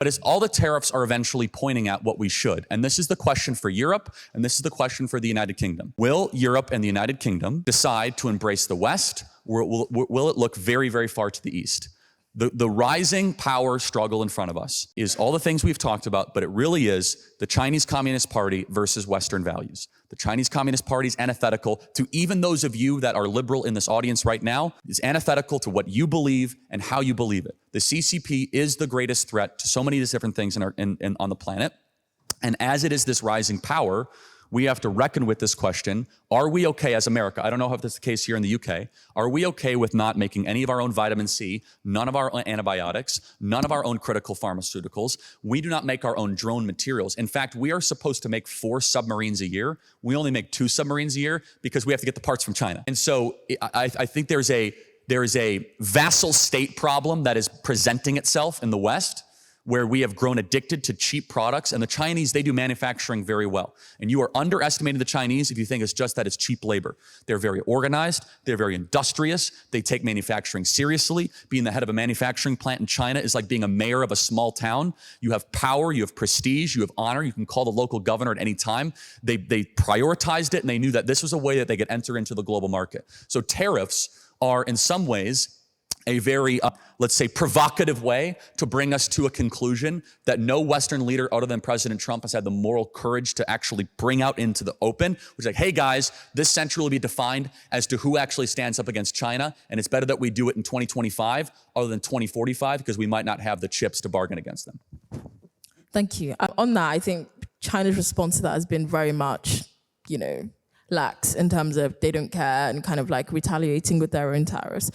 But as all the tariffs are eventually pointing at what we should, and this is the question for Europe, and this is the question for the United Kingdom. Will Europe and the United Kingdom decide to embrace the West, or will it look very, very far to the East? The rising power struggle in front of us is all the things we've talked about, but it really is the Chinese Communist Party versus Western values. The Chinese Communist Party is antithetical to even those of you that are liberal in this audience right now, is antithetical to what you believe and how you believe it. The CCP is the greatest threat to so many of these different things on the planet. And as it is this rising power, we have to reckon with this question. Are we okay as America? I don't know if that's the case here in the UK. Are we okay with not making any of our own vitamin C, none of our own antibiotics, none of our own critical pharmaceuticals? We do not make our own drone materials. In fact, we are supposed to make 4 submarines a year. We only make 2 submarines a year because we have to get the parts from China. And so I think there is a vassal state problem that is presenting itself in the West, where we have grown addicted to cheap products. And the Chinese, they do manufacturing very well. And you are underestimating the Chinese if you think it's just that it's cheap labor. They're very organized. They're very industrious. They take manufacturing seriously. Being the head of a manufacturing plant in China is like being a mayor of a small town. You have power, you have prestige, you have honor. You can call the local governor at any time. They prioritized it, and they knew that this was a way that they could enter into the global market. So tariffs are in some ways a very, let's say, provocative way to bring us to a conclusion that no Western leader other than President Trump has had the moral courage to actually bring out into the open, which is like, hey guys, this century will be defined as to who actually stands up against China, and it's better that we do it in 2025 other than 2045 because we might not have the chips to bargain against them. Thank you. On that, I think China's response to that has been very much, lax in terms of they don't care and kind of like retaliating with their own tariffs.